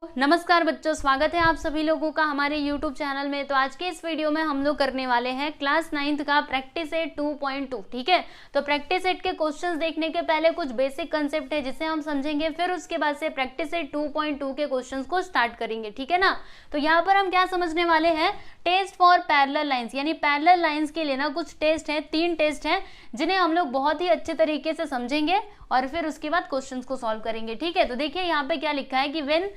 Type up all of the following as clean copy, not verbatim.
नमस्कार बच्चों, स्वागत है आप सभी लोगों का हमारे YouTube चैनल में। तो आज के इस वीडियो में हम लोग करने वाले हैं क्लास 9th का प्रैक्टिस सेट 2.2। ठीक है, तो प्रैक्टिस सेट के क्वेश्चंस देखने के पहले कुछ बेसिक कंसेप्ट है जिसे हम समझेंगे, फिर उसके बाद से प्रैक्टिस सेट 2.2 के क्वेश्चंस को स्टार्ट करेंगे। ठीक है ना। तो यहाँ पर हम क्या समझने वाले हैं, टेस्ट फॉर पैरेलल लाइंस, यानी पैरेलल लाइंस के लिए ना कुछ टेस्ट हैं, 3 टेस्ट हैं जिन्हें हम लोग बहुत ही अच्छे तरीके से समझेंगे और फिर उसके बाद क्वेश्चंस को सॉल्व करेंगे। ठीक है, तो देखिए यहाँ पे क्या लिखा है कि when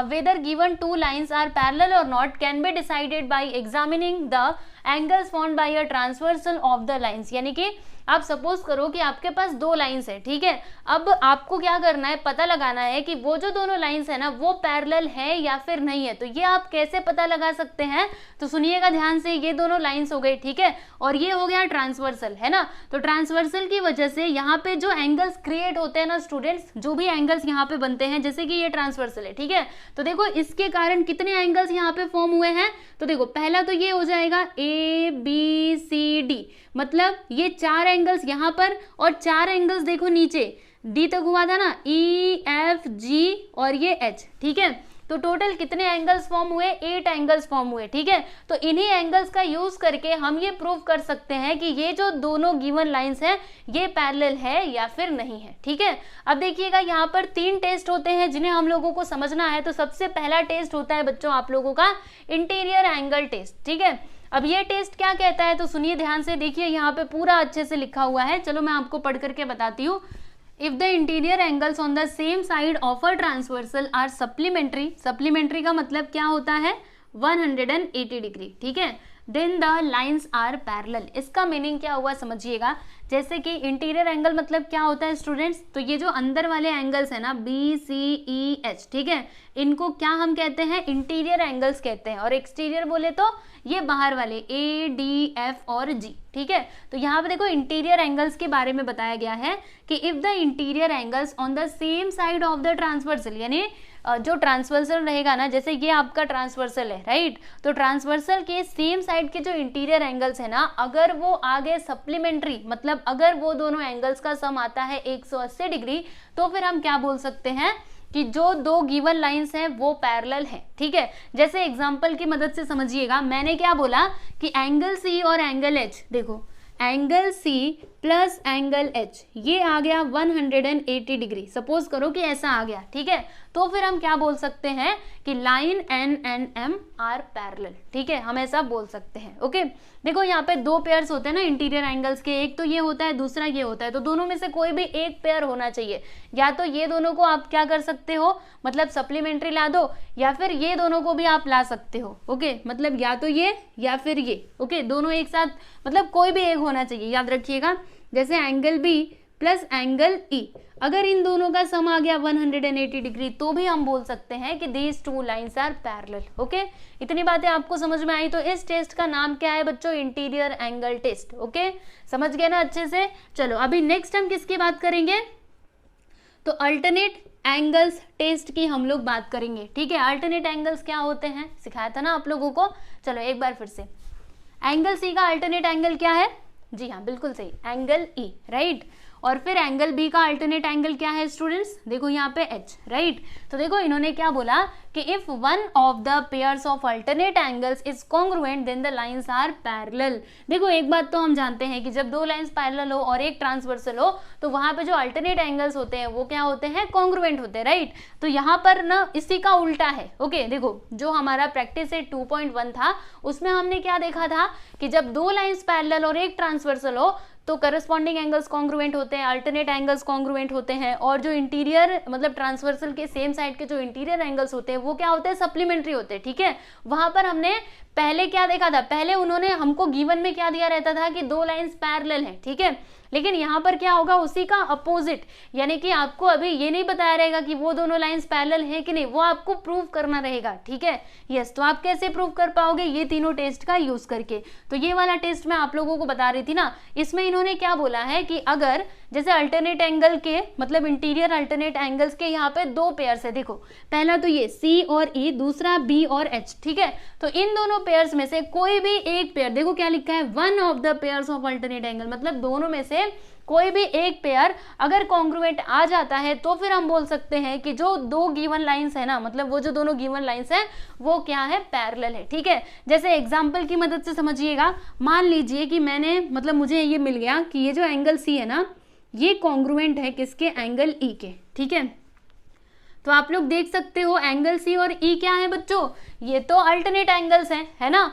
whether given 2 lines are parallel और not can be decided by examining the angles found by a transversal of the lines. यानी कि आप सपोज करो कि आपके पास 2 लाइंस है। ठीक है, अब आपको क्या करना है, पता लगाना है कि वो जो दोनों लाइंस है ना वो पैरेलल है या फिर नहीं है। तो ये आप कैसे पता लगा सकते हैं, तो सुनिएगा ध्यान से। ये दोनों लाइंस हो गई, ठीक है, और ये हो गया ट्रांसवर्सल, है ना। तो ट्रांसवर्सल की वजह से यहाँ पे जो एंगल्स क्रिएट होते हैं ना स्टूडेंट्स, जो भी एंगल्स यहाँ पे बनते हैं, जैसे कि ये ट्रांसवर्सल है, ठीक है, तो देखो इसके कारण कितने एंगल्स यहाँ पे फॉर्म हुए हैं। तो देखो पहला तो ये हो जाएगा ABCD, मतलब ये 4 एंगल्स यहाँ पर और 4 एंगल्स देखो नीचे D तक हुआ था ना, EFG और ये H। ठीक है, तो टोटल कितने एंगल्स फॉर्म हुए, 8 एंगल्स फॉर्म हुए। ठीक है, तो इन्हीं एंगल्स का यूज करके हम ये प्रूव कर सकते हैं कि ये जो दोनों गिवन लाइंस हैं ये पैरेलल है या फिर नहीं है। ठीक है, अब देखिएगा यहाँ पर 3 टेस्ट होते हैं जिन्हें हम लोगों को समझना है। तो सबसे पहला टेस्ट होता है बच्चों आप लोगों का इंटीरियर एंगल टेस्ट। ठीक है, अब ये टेस्ट क्या कहता है, तो सुनिए ध्यान से, देखिए यहाँ पे पूरा अच्छे से लिखा हुआ है। चलो मैं आपको पढ़ करके बताती हूँ। If the interior angles on the same side of a transversal are supplementary, supplementary का मतलब क्या होता है, 180 डिग्री। ठीक है, then the lines are parallel. इसका मीनिंग क्या हुआ समझिएगा, जैसे कि इंटीरियर एंगल मतलब क्या होता है स्टूडेंट्स, तो ये जो अंदर वाले एंगल्स है ना BCEH, ठीक है, इनको क्या हम कहते हैं, इंटीरियर एंगल्स कहते हैं। और एक्सटीरियर बोले तो ये बाहर वाले ADF और G। ठीक है, तो यहाँ पे देखो इंटीरियर एंगल्स के बारे में बताया गया है कि if the interior angles on the same side of the transversal, यानी जो ट्रांसवर्सल रहेगा ना, जैसे ये आपका ट्रांसवर्सल है, राइट, तो ट्रांसवर्सल के सेम साइड के जो इंटीरियर एंगल्स है ना, अगर वो आगे सप्लीमेंट्री, मतलब अगर वो दोनों एंगल्स का सम आता है 180 डिग्री, तो फिर हम क्या बोल सकते हैं कि जो 2 गिवन लाइंस हैं वो पैरेलल हैं। ठीक है, जैसे एग्जांपल की मदद से समझिएगा, मैंने क्या बोला कि एंगल C और एंगल H, देखो angle C plus angle H ये आ गया 180 डिग्री, सपोज करो कि ऐसा आ गया। ठीक है, तो फिर हम क्या बोल सकते हैं कि line N and M are parallel. ठीक है, हम ऐसा बोल सकते हैं। ओके, देखो यहाँ पे 2 पेयर्स होते हैं ना इंटीरियर एंगल्स के, एक तो ये होता है, दूसरा ये होता है, तो दोनों में से कोई भी एक पेयर होना चाहिए। या तो ये दोनों को आप क्या कर सकते हो, मतलब सप्लीमेंट्री ला दो, या फिर ये दोनों को भी आप ला सकते हो। ओके, मतलब या तो ये या फिर ये। ओके, दोनों एक साथ, मतलब कोई भी एक होना चाहिए, याद रखिएगा। जैसे angle B plus angle E, अगर इन दोनों का सम आ गया 180 डिग्री, तो भी हम बोल सकते हैं कि these 2 lines are parallel. Okay, इतनी बातें आपको समझ में आई। तो इस टेस्ट का नाम क्या है बच्चों, इंटीरियर एंगल टेस्ट। ओके, समझ गए ना अच्छे से। चलो अभी नेक्स्ट हम किसकी बात करेंगे, तो अल्टरनेट एंगल्स टेस्ट की हम लोग बात करेंगे। ठीक है, अल्टरनेट एंगल्स क्या होते हैं सिखाया था ना आप लोगों को। चलो एक बार फिर से, एंगल C का अल्टरनेट एंगल क्या है, जी हाँ बिल्कुल सही, एंगल E, राइट। और फिर एंगल B का अल्टरनेट एंगल क्या है स्टूडेंट्स, देखो यहाँ पे H, राइट। तो देखो इन्होंने क्या बोला कि if one of the pairs of alternate angles is congruent then the lines are parallel. देखो एक बात तो हम जानते हैं कि जब 2 लाइंस पैरेलल हो और एक ट्रांसवर्सल हो, तो वहां पे जो अल्टरनेट एंगल्स होते हैं वो क्या होते हैं, कॉन्ग्रुएंट होते हैं, राइट। तो यहाँ पर ना इसी का उल्टा है। ओके, देखो जो हमारा प्रैक्टिस सेट 2.1 था उसमें हमने क्या देखा था कि जब 2 लाइंस पैरेलल और एक ट्रांसवर्सल हो तो करस्पॉन्डिंग एंगल्स कॉन्ग्रुएंट होते हैं, अल्टरनेट एंगल्स कॉन्ग्रुएंट होते हैं, और जो इंटीरियर मतलब ट्रांसवर्सल के सेम साइड के जो इंटीरियर एंगल्स होते हैं वो क्या होते हैं, सप्लीमेंट्री होते हैं। ठीक है, वहां पर हमने पहले क्या देखा था, पहले उन्होंने हमको गिवन में क्या दिया रहता था कि 2 लाइंस पैरेलल हैं। ठीक है, लेकिन यहाँ पर क्या होगा, उसी का अपोजिट, यानी कि आपको अभी ये नहीं बताया रहेगा कि वो दोनों लाइंस पैरेलल है कि नहीं, वो आपको प्रूव करना रहेगा। ठीक है, यस, तो आप कैसे प्रूव कर पाओगे, ये तीनों टेस्ट का यूज करके। तो ये वाला टेस्ट मैं आप लोगों को बता रही थी ना, इसमें इन्होंने क्या बोला है कि अगर जैसे अल्टरनेट एंगल के मतलब इंटीरियर अल्टरनेट एंगल्स के यहाँ पे 2 पेयर्स है, देखो पहला तो ये C और E, दूसरा B और H। ठीक है, तो इन दोनों पेयर्स में से कोई भी एक पेयर, देखो क्या लिखा है, one of the pairs of alternate angle, मतलब दोनों में से कोई भी एक पेयर अगर कॉन्ग्रुएंट आ जाता है तो फिर हम बोल सकते हैं कि जो दो गिवन लाइंस है ना, मतलब वो जो दोनों गिवन लाइंस है वो क्या है, पैरेलल है। ठीक है, जैसे एग्जांपल की मदद से समझिएगा। मान लीजिए कि मैंने मतलब मुझे ये मिल गया कि ये जो एंगल सी है ना ये कॉन्ग्रुएंट है किसके, एंगल ई के। ठीक है, तो आप लोग देख सकते हो एंगल सी और ई क्या है बच्चों, ये तो अल्टरनेट एंगल्स हैं, है ना।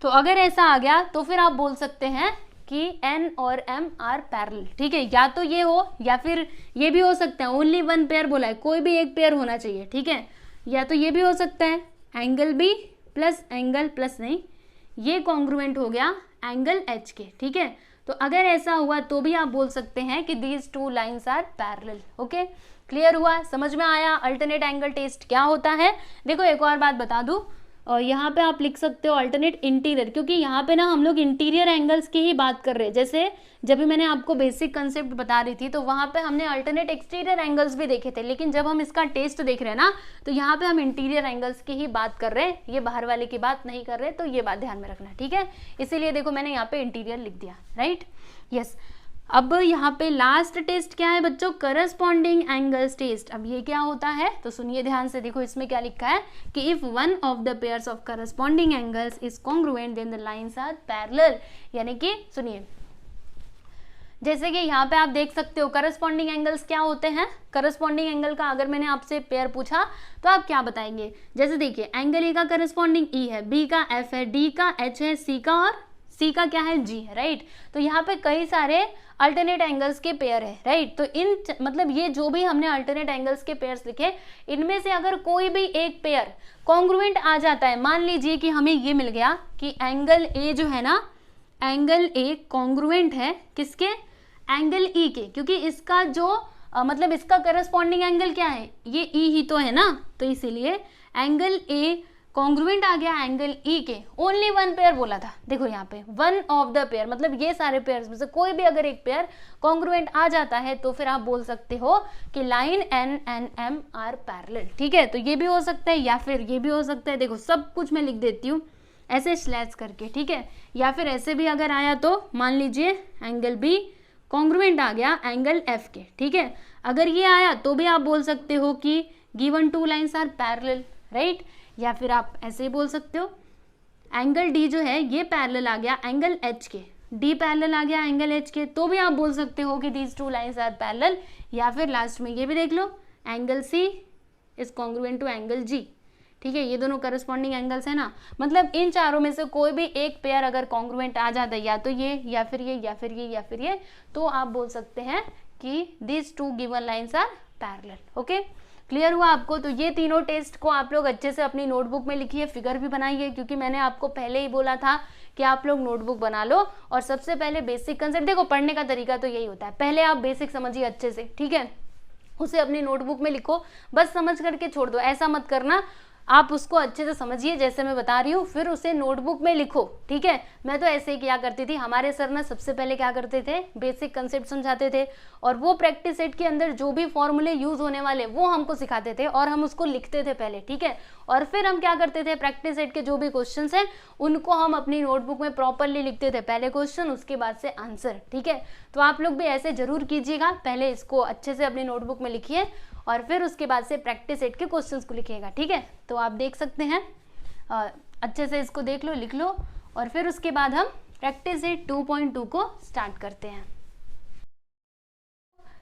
तो अगर ऐसा आ गया तो फिर आप बोल सकते हैं कि N और M आर पैरेलल। ठीक है, या तो ये हो या फिर ये भी हो सकता है, ओनली वन पेयर बोला है, कोई भी एक पेयर होना चाहिए। ठीक है, या तो ये भी हो सकता है angle B plus angle plus नहीं, ये कॉन्ग्रुएंट हो गया एंगल H के। ठीक है, तो अगर ऐसा हुआ तो भी आप बोल सकते हैं कि these two lines are parallel. Okay, clear हुआ, समझ में आया अल्टरनेट एंगल टेस्ट क्या होता है। देखो एक और बात बता दूं, और यहाँ पे आप लिख सकते हो अल्टरनेट इंटीरियर, क्योंकि यहाँ पे ना हम लोग इंटीरियर एंगल्स की ही बात कर रहे हैं। जैसे जब भी मैंने आपको बेसिक कंसेप्ट बता रही थी तो वहाँ पे हमने अल्टरनेट एक्सटीरियर एंगल्स भी देखे थे, लेकिन जब हम इसका टेस्ट देख रहे हैं ना तो यहाँ पे हम इंटीरियर एंगल्स की ही बात कर रहे हैं, ये बाहर वाले की बात नहीं कर रहे, तो ये बात ध्यान में रखना। ठीक है, इसीलिए देखो मैंने यहाँ पे इंटीरियर लिख दिया, राइट। यस, अब यहाँ पे लास्ट टेस्ट क्या है बच्चों, करस्पॉन्डिंग एंगल्स टेस्ट। अब ये क्या होता है तो सुनिए ध्यान से, देखो इसमें क्या लिखा है कि if one of the pairs of corresponding angles is congruent then the lines are parallel. यानी कि सुनिए, जैसे कि यहाँ पे आप देख सकते हो करस्पॉन्डिंग एंगल्स क्या होते हैं। करस्पॉन्डिंग एंगल का अगर मैंने आपसे पेयर पूछा तो आप क्या बताएंगे, जैसे देखिए एंगल ए का करस्पॉन्डिंग ई है, बी का एफ है, डी का एच है, सी का और सी का क्या है, जी है, राइट। तो यहाँ पे कई सारे अल्टरनेट एंगल्स के पेयर है, राइट। तो इन मतलब ये जो भी हमने अल्टरनेट एंगल्स के पेयर्स लिखे, इनमें से अगर कोई भी एक पेयर कॉन्ग्रुएंट आ जाता है, मान लीजिए कि हमें ये मिल गया कि एंगल ए जो है ना, एंगल ए कॉन्ग्रुएंट है किसके, एंगल ई के, क्योंकि इसका जो मतलब इसका करस्पॉन्डिंग एंगल क्या है, ये ई ही तो है ना, तो इसीलिए एंगल ए कॉन्ग्रुएंट आ गया एंगल ई के। ओनली वन पेयर बोला था, देखो यहाँ पे वन ऑफ द पेयर, मतलब ये सारे पेयर्स में से कोई भी अगर एक पेयर कॉन्ग्रुएंट आ जाता है तो फिर आप बोल सकते हो कि line N and M are parallel. ठीक है, तो ये भी हो सकता है या फिर ये भी हो सकता है। देखो सब कुछ मैं लिख देती हूँ ऐसे स्लैश करके, ठीक है, या फिर ऐसे भी अगर आया तो मान लीजिए एंगल बी कॉन्ग्रुएंट आ गया एंगल एफ के। ठीक है, अगर ये आया तो भी आप बोल सकते हो कि given two lines are parallel, right. या फिर आप ऐसे बोल सकते हो एंगल डी जो है ये पैरेलल आ गया एंगल एच के, डी पैरेलल आ गया एंगल एच के, तो भी आप बोल सकते हो कि these two lines are parallel. या फिर लास्ट में ये भी देख लो angle C is congruent to angle G. ठीक है, ये दोनों करस्पॉन्डिंग एंगल्स है ना, मतलब इन चारों में से कोई भी एक पेयर अगर कॉन्ग्रुएंट आ जाता है, या तो ये या फिर ये या फिर ये या फिर ये, तो आप बोल सकते हैं कि these two given lines are parallel. Okay, clear हुआ आपको। तो ये तीनों टेस्ट को आप लोग अच्छे से अपनी नोटबुक में लिखिए, फिगर भी बनाइए, क्योंकि मैंने आपको पहले ही बोला था कि आप लोग नोटबुक बना लो और सबसे पहले बेसिक कंसेप्ट, देखो पढ़ने का तरीका तो यही होता है, पहले आप बेसिक समझिए अच्छे से, ठीक है, उसे अपनी नोटबुक में लिखो, बस समझ करके छोड़ दो, ऐसा मत करना, आप उसको अच्छे से समझिए जैसे मैं बता रही हूँ, फिर उसे नोटबुक में लिखो। ठीक है, मैं तो ऐसे ही किया करती थी, हमारे सर ना सबसे पहले क्या करते थे, बेसिक कंसेप्ट समझाते थे और वो प्रैक्टिस सेट के अंदर जो भी फॉर्मूले यूज होने वाले वो हमको सिखाते थे और हम उसको लिखते थे पहले। ठीक है, और फिर हम क्या करते थे, प्रैक्टिस सेट के जो भी क्वेश्चन हैं उनको हम अपनी नोटबुक में प्रॉपरली लिखते थे, पहले क्वेश्चन उसके बाद से आंसर। ठीक है, तो आप लोग भी ऐसे जरूर कीजिएगा, पहले इसको अच्छे से अपनी नोटबुक में लिखिए और फिर उसके बाद से प्रैक्टिस सेट के क्वेश्चंस को लिखिएगा। ठीक है, तो आप देख सकते हैं, अच्छे से इसको देख लो, लिख लो और फिर उसके बाद हम प्रैक्टिस सेट 2.2 को स्टार्ट करते हैं।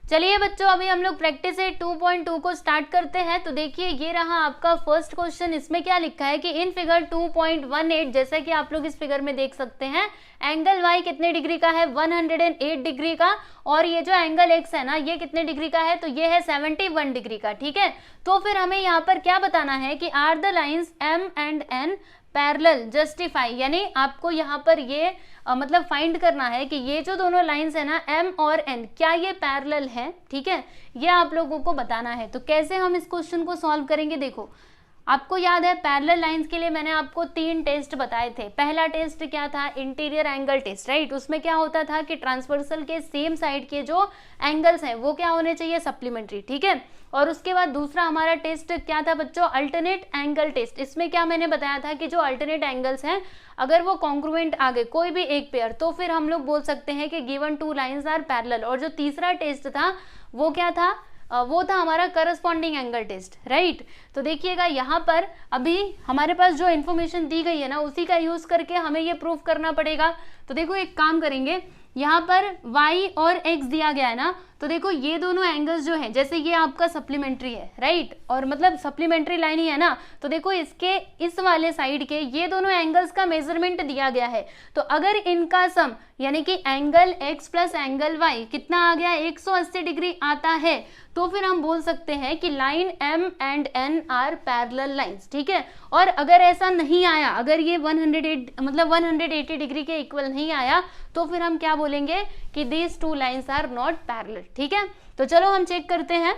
चलिए बच्चों, अभी हम लोग प्रैक्टिस सेट 2.2 को स्टार्ट करते हैं। तो देखिए ये रहा आपका फर्स्ट क्वेश्चन, इसमें क्या लिखा है कि इन फिगर 2.18, जैसा कि आप लोग इस फिगर में देख सकते हैं, एंगल y कितने डिग्री का है, 108 डिग्री का, और ये जो एंगल x है ना ये कितने डिग्री का है, तो ये है 71 डिग्री का। ठीक है, तो फिर हमें यहाँ पर क्या बताना है कि are the lines m and n parallel justify, यानी आपको यहाँ पर ये मतलब फाइंड करना है कि ये जो दोनों लाइंस है ना m और n क्या ये पैरेलल है। ठीक है, ये आप लोगों को बताना है। तो कैसे हम इस क्वेश्चन को सॉल्व करेंगे, देखो आपको याद है पैरेलल लाइंस के लिए मैंने आपको 3 टेस्ट बताए थे। पहला टेस्ट क्या था, इंटीरियर एंगल टेस्ट, राइट। उसमें क्या होता था कि ट्रांसवर्सल के सेम साइड के जो एंगल्स हैं वो क्या होने चाहिए, सप्लीमेंट्री, ठीक है। और उसके बाद दूसरा हमारा टेस्ट क्या था बच्चों, अल्टरनेट एंगल टेस्ट। इसमें क्या मैंने बताया था कि जो अल्टरनेट एंगल्स हैं अगर वो कॉन्ग्रुएंट आ गए कोई भी एक पेयर, तो फिर हम लोग बोल सकते हैं कि गिवन 2 लाइंस आर पैरेलल। और जो तीसरा टेस्ट था वो क्या था, वो था हमारा करस्पॉन्डिंग एंगल टेस्ट, राइट। तो देखिएगा यहाँ पर अभी हमारे पास जो इन्फॉर्मेशन दी गई है ना उसी का यूज करके हमें ये प्रूफ करना पड़ेगा। तो देखो एक काम करेंगे, यहाँ पर y और x दिया गया है ना, तो देखो ये दोनों एंगल्स जो है, जैसे ये आपका सप्लीमेंट्री है, राइट, और मतलब सप्लीमेंट्री लाइन ही है ना, तो देखो इसके इस वाले साइड के ये दोनों एंगल्स का मेजरमेंट दिया गया है। तो अगर इनका सम यानी कि angle x plus angle y कितना आ गया, 180 डिग्री आता है, तो फिर हम बोल सकते हैं कि line m and n are parallel lines, ठीक है। और अगर ऐसा नहीं आया, अगर ये 180 डिग्री के इक्वल नहीं आया, तो फिर हम क्या बोलेंगे कि these 2 lines are not parallel, ठीक है। तो चलो हम चेक करते हैं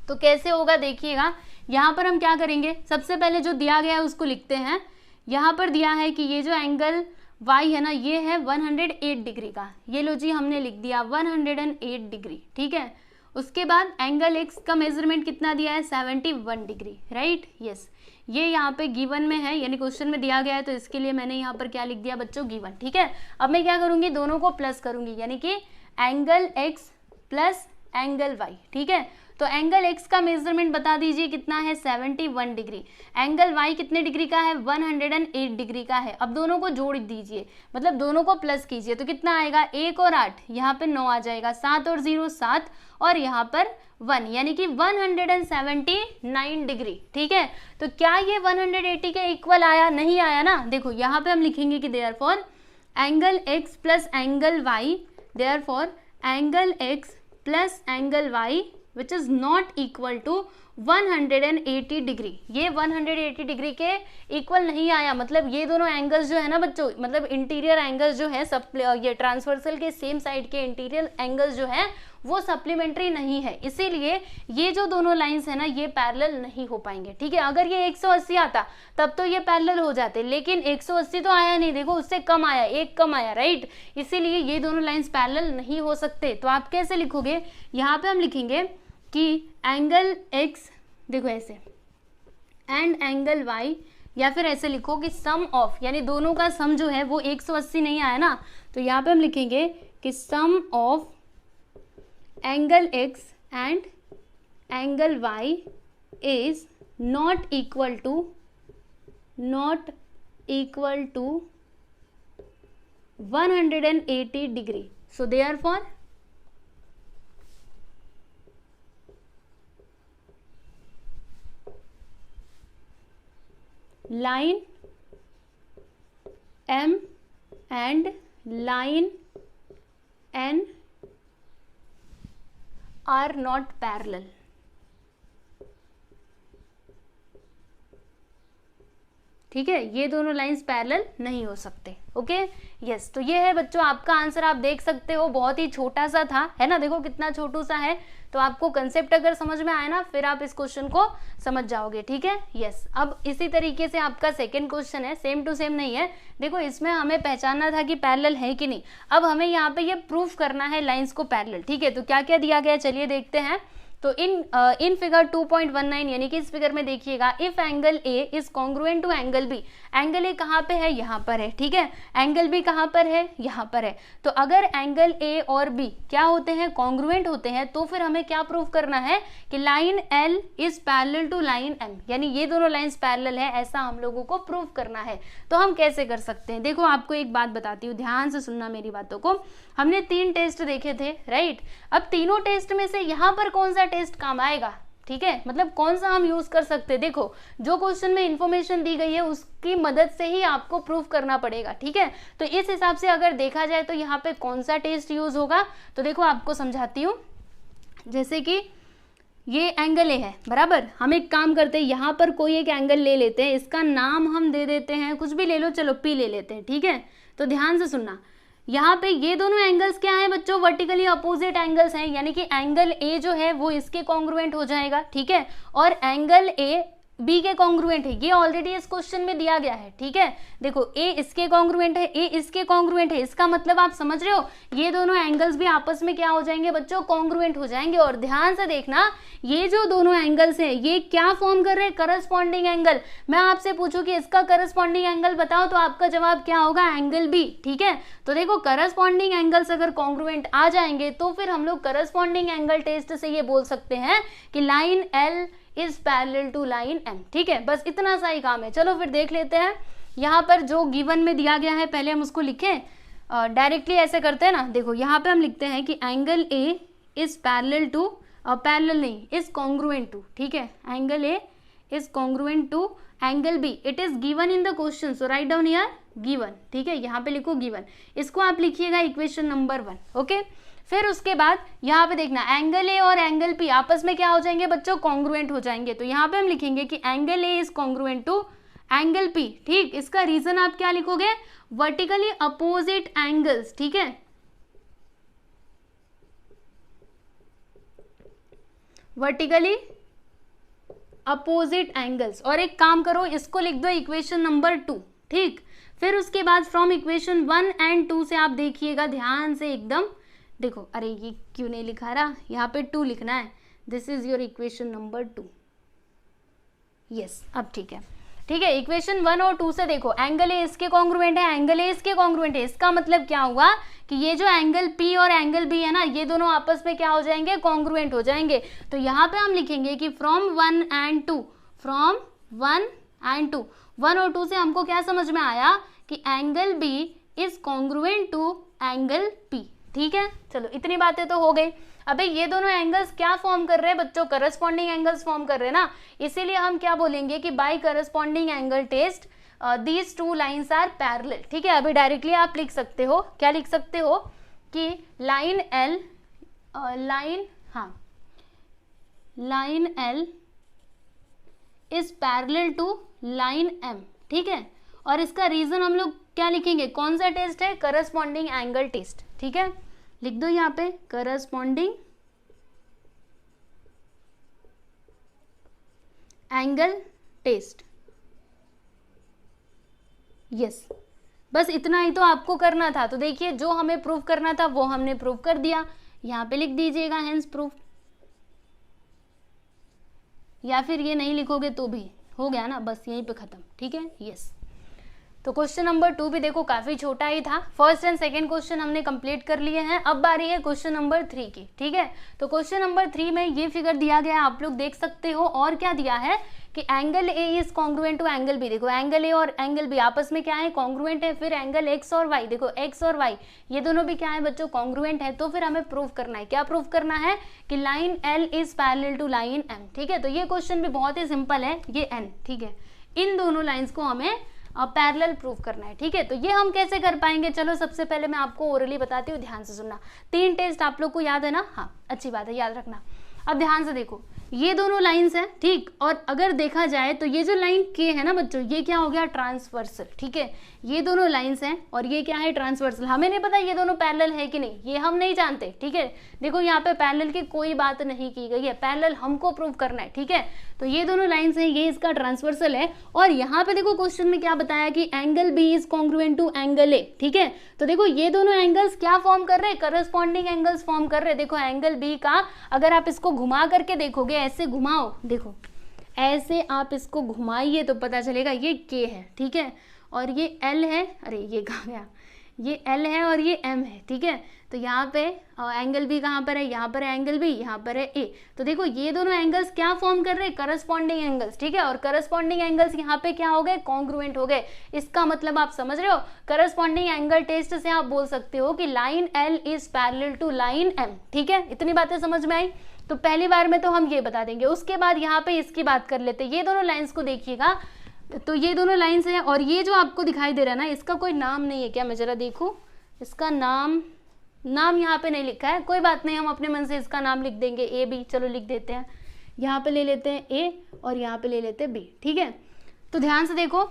तो कैसे होगा, देखिएगा यहाँ पर हम क्या करेंगे, सबसे पहले जो दिया गया है उसको लिखते हैं। यहाँ पर दिया है कि ये जो एंगल y है ना ये है 108 डिग्री का, ये लो जी हमने लिख दिया 108 डिग्री, ठीक है। उसके बाद एंगल x का मेजरमेंट कितना दिया है, 71 डिग्री, राइट, यस। ये यहाँ पे गिवन में है यानी क्वेश्चन में दिया गया है, तो इसके लिए मैंने यहाँ पर क्या लिख दिया बच्चों, गिवन, ठीक है। अब मैं क्या करूँगी, दोनों को प्लस करूँगी, यानी कि angle x plus angle y, ठीक है। तो एंगल x का मेजरमेंट बता दीजिए कितना है, 71 डिग्री। एंगल y कितने डिग्री का है, 108 डिग्री का है। अब दोनों को जोड़ दीजिए, मतलब दोनों को प्लस कीजिए, तो कितना आएगा, 1 और 8, यहाँ पे 9 आ जाएगा, 7 और 0 7, और यहाँ पर 1, यानी कि 179 डिग्री, ठीक है। तो क्या ये 180 के इक्वल आया, नहीं आया ना। देखो यहाँ पे हम लिखेंगे कि therefore angle x plus angle y, therefore angle x plus angle y which is not equal to 180 degree. ये 180 डिग्री के इक्वल नहीं आया, मतलब ये दोनों एंगल्स जो है ना बच्चों, मतलब इंटीरियर एंगल्स जो है सब, ये ट्रांसवर्सल के सेम साइड के इंटीरियर एंगल्स जो है वो सप्लीमेंट्री नहीं है, इसीलिए ये जो दोनों लाइंस है ना ये पैरेलल नहीं हो पाएंगे, ठीक है। अगर ये 180 आता तब तो ये पैरेलल हो जाते, लेकिन 180 तो आया नहीं, देखो उससे कम आया, 1 कम आया, राइट, इसीलिए ये दोनों लाइंस पैरेलल नहीं हो सकते। तो आप कैसे लिखोगे, यहाँ पे हम लिखेंगे कि एंगल x, देखो ऐसे, एंड एंगल y, या फिर ऐसे लिखो कि सम ऑफ, यानी दोनों का सम जो है वो 180 नहीं आया ना, तो यहाँ पे हम लिखेंगे कि sum of angle x and angle y is not equal to 180 degree. So therefore line M and line N are not parallel, ठीक है। ये दोनों लाइंस पैरेलल नहीं हो सकते, ओके, यस। तो ये है बच्चों आपका आंसर, आप देख सकते हो बहुत ही छोटा सा था, है ना, देखो कितना छोटू सा है। तो आपको कंसेप्ट अगर समझ में आए ना फिर आप इस क्वेश्चन को समझ जाओगे, ठीक है, यस। अब इसी तरीके से आपका सेकंड क्वेश्चन है, सेम टू सेम नहीं है, देखो इसमें हमें पहचानना था कि पैरेलल है कि नहीं। अब हमें यहाँ पे ये प्रूफ करना है लाइंस को पैरेलल, ठीक है। तो क्या क्या दिया गया है चलिए देखते हैं। तो इन फिगर 2.19 यानी कि इस फिगर में देखिएगा, if angle A is congruent to angle B, angle A कहाँ पे है, यहाँ पर है, ठीक है। एंगल बी कहाँ पर है, यहाँ पर है। तो अगर एंगल ए और बी क्या होते हैं, कॉन्ग्रुएंट होते हैं, तो फिर हमें क्या प्रूफ करना है कि line L is parallel to line M, यानी ये दोनों लाइंस पैरेलल है, ऐसा हम लोगों को प्रूफ करना है। तो हम कैसे कर सकते हैं, देखो आपको एक बात बताती हूँ, ध्यान से सुनना मेरी बातों को। हमने 3 टेस्ट देखे थे, राइट। अब तीनों टेस्ट में से यहाँ पर कौन सा टेस्ट काम आएगा, ठीक है, मतलब कौन सा हम यूज कर सकते हैं। देखो जो क्वेश्चन में इंफॉर्मेशन दी गई है उसकी मदद से ही आपको प्रूफ करना पड़ेगा, ठीक है। तो इस हिसाब से अगर देखा जाए तो यहाँ पे कौन सा टेस्ट यूज होगा, तो देखो आपको समझाती हूँ। जैसे कि ये एंगल ए है, बराबर, हम एक काम करते हैं, यहाँ पर कोई एक एंगल ले लेते हैं, इसका नाम हम दे देते हैं, कुछ भी ले लो, चलो पी ले लेते हैं, ठीक है। तो ध्यान से सुनना, यहाँ पे ये दोनों एंगल्स क्या है बच्चों, वर्टिकली अपोजिट एंगल्स हैं, यानी कि एंगल ए जो है वो इसके कॉन्ग्रुएंट हो जाएगा, ठीक है। और एंगल ए बी के कॉन्ग्रुएंट है, ये ऑलरेडी इस क्वेश्चन में दिया गया है, ठीक है। देखो ए इसके कॉन्ग्रुएंट है, ए इसके कॉन्ग्रुएंट है, इसका मतलब आप समझ रहे हो ये दोनों एंगल्स भी आपस में क्या हो जाएंगे बच्चों, कॉन्ग्रुएंट हो जाएंगे। और ध्यान से देखना ये जो दोनों एंगल्स हैं ये क्या फॉर्म कर रहे हैं, करस्पॉन्डिंग एंगल। मैं आपसे पूछूं कि इसका करस्पॉन्डिंग एंगल बताओ तो आपका जवाब क्या होगा, एंगल बी, ठीक है। तो देखो करस्पॉन्डिंग एंगल्स अगर कॉन्ग्रुएंट आ जाएंगे तो फिर हम लोग करस्पॉन्डिंग एंगल टेस्ट से ये बोल सकते हैं कि line L is parallel to line M, ठीक है। बस इतना सा ही काम है। चलो फिर देख लेते हैं यहाँ पर जो गिवन में दिया गया है, पहले हम उसको लिखें, डायरेक्टली ऐसे करते हैं ना। देखो यहाँ पे हम लिखते हैं कि angle A is parallel to, parallel नहीं, इज कॉन्ग्रुएंट टू, ठीक है, angle A is congruent to angle B, it is given in the question, so write down here given, ठीक है। यहाँ पे लिखो गिवन, इसको आप लिखिएगा इक्वेशन नंबर 1, ओके। फिर उसके बाद यहाँ पे देखना एंगल ए और एंगल पी आपस में क्या हो जाएंगे बच्चों, कॉन्ग्रुएंट हो जाएंगे। तो यहाँ पे हम लिखेंगे कि angle A is congruent to angle P, ठीक। इसका रीजन आप क्या लिखोगे, वर्टिकली अपोजिट एंगल्स, ठीक है, वर्टिकली अपोजिट एंगल्स। और एक काम करो इसको लिख दो इक्वेशन नंबर 2, ठीक। फिर उसके बाद फ्रॉम इक्वेशन 1 एंड 2 से आप देखिएगा ध्यान से एकदम, देखो अरे ये क्यों नहीं लिखा रहा, यहाँ पे 2 लिखना है, this is your equation number 2, yes अब ठीक है, ठीक है। इक्वेशन 1 और 2 से देखो एंगल ए इसके कॉन्ग्रुएंट है, एंगल ए इसके कॉन्ग्रुएंट है, इसका मतलब क्या हुआ कि ये जो एंगल पी और एंगल बी है ना ये दोनों आपस में क्या हो जाएंगे, कॉन्ग्रुएंट हो जाएंगे। तो यहाँ पे हम लिखेंगे कि फ्रॉम 1 एंड 2, फ्रॉम 1 एंड 2, 1 और 2 से हमको क्या समझ में आया कि angle B is congruent to angle P, ठीक है। चलो इतनी बातें तो हो गई। अबे ये दोनों एंगल्स क्या फॉर्म कर रहे हैं बच्चों, करस्पॉन्डिंग एंगल्स फॉर्म कर रहे हैं ना, इसीलिए हम क्या बोलेंगे कि by corresponding angle test these two lines are parallel, ठीक है। अभी डायरेक्टली आप लिख सकते हो, क्या लिख सकते हो कि line L, line L is parallel to line M, ठीक है। और इसका रीजन हम लोग क्या लिखेंगे, कौन सा टेस्ट है, करस्पॉन्डिंग एंगल टेस्ट, ठीक है। लिख दो यहाँ पे करस्पॉन्डिंग एंगल टेस्ट, यस। बस इतना ही तो आपको करना था। तो देखिए जो हमें प्रूफ करना था वो हमने प्रूफ कर दिया, यहाँ पे लिख दीजिएगा हेंस प्रूफ, या फिर ये नहीं लिखोगे तो भी हो गया ना, बस यहीं पे खत्म, ठीक है, यस। तो क्वेश्चन नंबर 2 भी देखो काफी छोटा ही था, फर्स्ट एंड सेकंड क्वेश्चन हमने कंप्लीट कर लिए हैं। अब बारी है क्वेश्चन नंबर 3 की, ठीक है। तो क्वेश्चन नंबर 3 में ये फिगर दिया गया है, आप लोग देख सकते हो। और क्या दिया है कि angle A is congruent to angle B, देखो एंगल ए और एंगल बी आपस में क्या है, कॉन्ग्रुएंट है। फिर एंगल एक्स और वाई, देखो एक्स और वाई ये दोनों भी क्या है बच्चों, कॉन्ग्रुएंट है। तो फिर हमें प्रूफ करना है, क्या प्रूफ करना है कि line L is parallel to line M, ठीक है। तो ये क्वेश्चन भी बहुत ही सिंपल है, ये एन, ठीक है, इन दोनों लाइन्स को हमें पैरेलल प्रूफ करना है, ठीक है। तो ये हम कैसे कर पाएंगे, चलो सबसे पहले मैं आपको ओरली बताती हूँ, ध्यान से सुनना। 3 टेस्ट आप लोग को याद है ना, हाँ अच्छी बात है, याद रखना। अब ध्यान से देखो ये दोनों लाइंस हैं, ठीक। और अगर देखा जाए तो ये जो लाइन के है ना बच्चों, ये क्या हो गया, ट्रांसवर्सल, ठीक है। ये दोनों लाइंस हैं और ये क्या है, ट्रांसवर्सल। हमें नहीं पता ये दोनों पैरेलल है कि नहीं, ये हम नहीं जानते, ठीक है। देखो यहाँ पे पैरेलल की कोई बात नहीं की गई है, पैरेलल हमको प्रूव करना है, ठीक है। तो ये दोनों लाइंस हैं, ये इसका ट्रांसवर्सल है। और यहाँ पे देखो क्वेश्चन में क्या बताया कि angle B is congruent to angle A, ठीक है। तो देखो ये दोनों एंगल्स क्या फॉर्म कर रहे हैं, करस्पॉन्डिंग एंगल्स फॉर्म कर रहे हैं। देखो एंगल बी का अगर आप इसको घुमा करके देखोगे, ऐसे घुमाओ, देखो ऐसे आप इसको घुमाइए तो पता चलेगा ये के है, ठीक है। और ये एल है, अरे ये कहाँ गया, ये एल है और ये एम है, ठीक है। तो यहाँ पे एंगल बी कहाँ पर है, यहाँ पर है एंगल बी, यहाँ पर है ए। तो देखो ये दोनों एंगल्स क्या फॉर्म कर रहे हैं, करस्पॉन्डिंग एंगल्स, ठीक है। और करस्पॉन्डिंग एंगल्स यहाँ पे क्या हो गए, कॉन्ग्रुएंट हो गए। इसका मतलब आप समझ रहे हो, करस्पॉन्डिंग एंगल टेस्ट से आप बोल सकते हो कि line L is parallel to line M, ठीक है। इतनी बातें समझ में आई। तो पहली बार में तो हम ये बता देंगे, उसके बाद यहाँ पे इसकी बात कर लेते हैं। ये दोनों लाइन्स को देखिएगा, तो ये दोनों लाइन्स हैं और ये जो आपको दिखाई दे रहा है ना, इसका कोई नाम नहीं है क्या, मैं जरा देखूं, इसका नाम यहाँ पे नहीं लिखा है, कोई बात नहीं, हम अपने मन से इसका नाम लिख देंगे, ए बी, चलो लिख देते हैं। यहाँ पे ले लेते हैं ए और यहाँ पे ले लेते हैं बी, ठीक है। तो ध्यान से देखो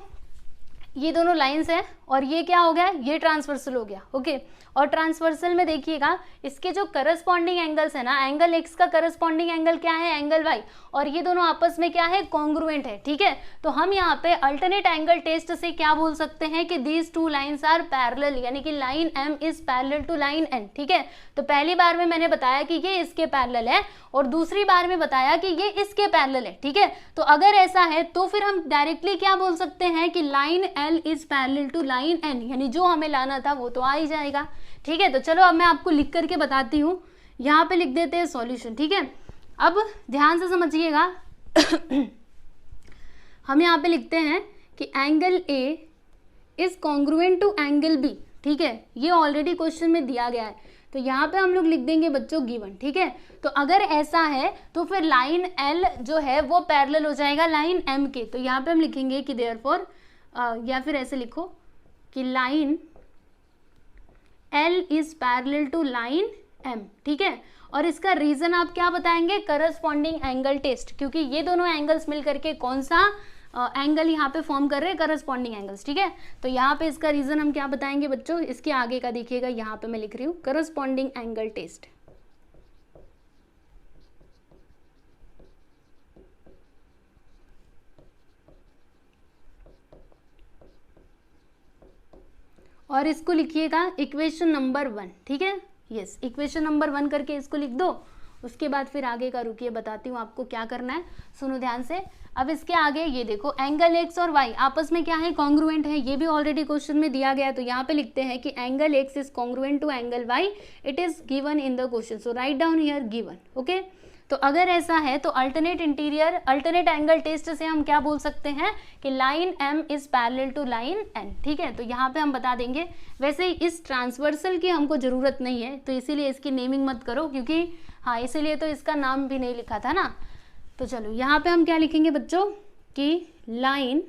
ये दोनों लाइंस हैं और ये क्या हो गया, ये ट्रांसवर्सल हो गया। ओके, और ट्रांसवर्सल में देखिएगा इसके जो करस्पॉन्डिंग एंगल्स है ना, एंगल एक्स का करस्पॉन्डिंग एंगल क्या है, एंगल वाई, और ये दोनों आपस में क्या है, कॉन्ग्रुएंट है। ठीक है, तो हम यहाँ पे अल्टरनेट एंगल टेस्ट से क्या बोल सकते हैं कि these two lines are parallel, यानी कि line M is parallel to line N. ठीक है, तो पहली बार में मैंने बताया कि ये इसके पैरेलल है और दूसरी बार में बताया कि ये इसके पैरेलल है। ठीक है, तो अगर ऐसा है तो फिर हम डायरेक्टली क्या बोल सकते हैं कि line L is parallel to line N, यानी जो हमें लाना था वो तो आ ही जाएगा। ठीक है, तो चलो अब मैं आपको लिख करके बताती हूँ। यहाँ पे लिख देते हैं सॉल्यूशन। ठीक है, अब ध्यान से समझिएगा हम यहाँ पे लिखते हैं कि angle A is congruent to angle B. ठीक है, ये ऑलरेडी क्वेश्चन में दिया गया है, तो यहाँ पे हम लोग लिख देंगे बच्चों गिवन। ठीक है, तो अगर ऐसा है तो फिर लाइन एल जो है वो पैरेलल हो जाएगा लाइन एम के। तो यहाँ पे हम लिखेंगे कि देयरफॉर, या फिर ऐसे लिखो कि line L is parallel to line M। ठीक है, और इसका रीजन आप क्या बताएंगे, करस्पॉन्डिंग एंगल टेस्ट, क्योंकि ये दोनों एंगल्स मिल करके कौन सा एंगल यहाँ पे फॉर्म कर रहे हैं, करस्पॉन्डिंग एंगल्स। ठीक है, तो यहाँ पे इसका रीजन हम क्या बताएंगे बच्चों, इसके आगे का देखिएगा, यहाँ पे मैं लिख रही हूँ करस्पॉन्डिंग एंगल टेस्ट। और इसको लिखिएगा इक्वेशन नंबर 1। ठीक है, यस, इक्वेशन नंबर 1 करके इसको लिख दो। उसके बाद फिर आगे का रुकिए बताती हूँ आपको क्या करना है, सुनो ध्यान से। अब इसके आगे ये देखो एंगल एक्स और वाई आपस में क्या है, कॉन्ग्रुएंट है, ये भी ऑलरेडी क्वेश्चन में दिया गया है। तो यहाँ पे लिखते हैं कि angle X is congruent to angle Y, it is given in the question, so write down here given. Okay, तो अगर ऐसा है तो अल्टरनेट एंगल टेस्ट से हम क्या बोल सकते हैं कि line M is parallel to line N. ठीक है, तो यहाँ पे हम बता देंगे। वैसे इस ट्रांसवर्सल की हमको जरूरत नहीं है, तो इसीलिए इसकी नेमिंग मत करो, क्योंकि हाँ इसीलिए तो इसका नाम भी नहीं लिखा था ना। तो चलो यहाँ पे हम क्या लिखेंगे बच्चों कि line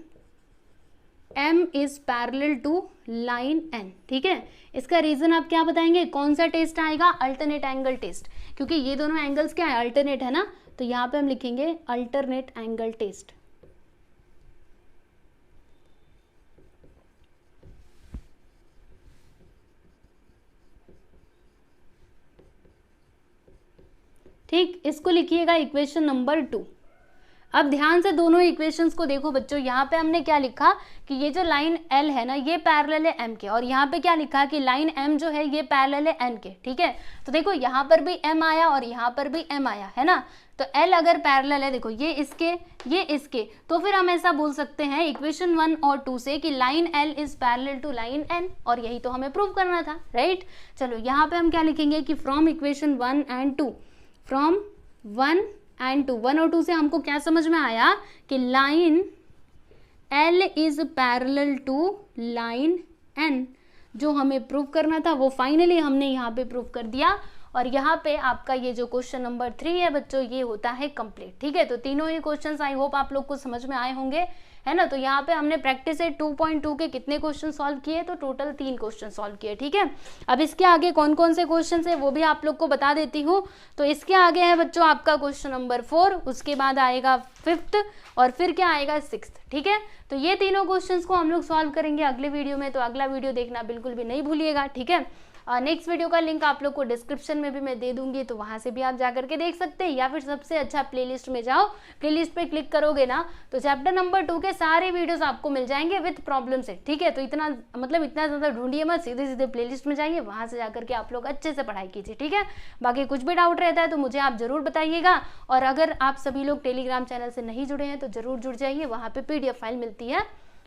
M is parallel to line N। ठीक है, इसका रीजन आप क्या बताएंगे, कौन सा टेस्ट आएगा, अल्टरनेट एंगल टेस्ट, क्योंकि ये दोनों एंगल्स क्या है, अल्टरनेट है ना। तो यहाँ पे हम लिखेंगे अल्टरनेट एंगल टेस्ट। ठीक, इसको लिखिएगा इक्वेशन नंबर 2। अब ध्यान से दोनों इक्वेशंस को देखो बच्चों, यहाँ पे हमने क्या लिखा कि ये जो लाइन L है ना ये पैरेलल है M के, और यहाँ पे क्या लिखा कि लाइन M जो है ये पैरेलल है N के। ठीक है, तो देखो यहाँ पर भी M आया और यहाँ पर भी M आया है ना। तो L अगर पैरेलल है, देखो ये इसके, तो फिर हम ऐसा बोल सकते हैं इक्वेशन 1 और 2 से कि line L is parallel to line N, और यही तो हमें प्रूव करना था, राइट। चलो यहाँ पे हम क्या लिखेंगे कि from equation 1 and 2, from 1 and 2, 1 और 2 से हमको क्या समझ में आया कि line L is parallel to line N, जो हमें प्रूव करना था वो फाइनली हमने यहाँ पे प्रूव कर दिया। और यहाँ पे आपका ये जो क्वेश्चन नंबर 3 है बच्चों ये होता है कंप्लीट। ठीक है, तो तीनों ही क्वेश्चंस आई होप आप लोग को समझ में आए होंगे, है ना। तो यहाँ पे हमने प्रैक्टिस सेट 2.2 के कितने क्वेश्चन सॉल्व किए, तो टोटल 3 क्वेश्चन सॉल्व किए। ठीक है, अब इसके आगे कौन कौन से क्वेश्चन है वो भी आप लोग को बता देती हूँ। तो इसके आगे है बच्चों आपका क्वेश्चन नंबर 4, उसके बाद आएगा 5th और फिर क्या आएगा 6th। ठीक है, तो ये तीनों क्वेश्चंस को हम लोग सॉल्व करेंगे अगले वीडियो में, तो अगला वीडियो देखना बिल्कुल भी नहीं भूलिएगा। ठीक है, नेक्स्ट वीडियो का लिंक आप लोग को डिस्क्रिप्शन में भी मैं दे दूंगी, तो वहां से भी आप जा करके देख सकते हैं, या फिर सबसे अच्छा प्लेलिस्ट में जाओ, प्लेलिस्ट पे क्लिक करोगे ना तो चैप्टर नंबर 2 के सारे वीडियोस आपको मिल जाएंगे विद प्रॉब्लम से। ठीक है, तो इतना ज़्यादा ढूंढिए मत, सीधे सीधे प्लेलिस्ट में जाइए, वहां से जाकर के आप लोग अच्छे से पढ़ाई कीजिए। ठीक है, बाकी कुछ भी डाउट रहता है तो मुझे आप जरूर बताइएगा, और अगर आप सभी लोग टेलीग्राम चैनल से नहीं जुड़े हैं तो जरूर जुड़ जाइए, वहाँ पे PDF फाइल मिलती है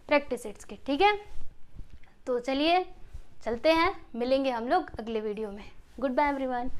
प्रैक्टिस सेट्स की। ठीक है, तो चलिए चलते हैं, मिलेंगे हम लोग अगले वीडियो में। Goodbye everyone.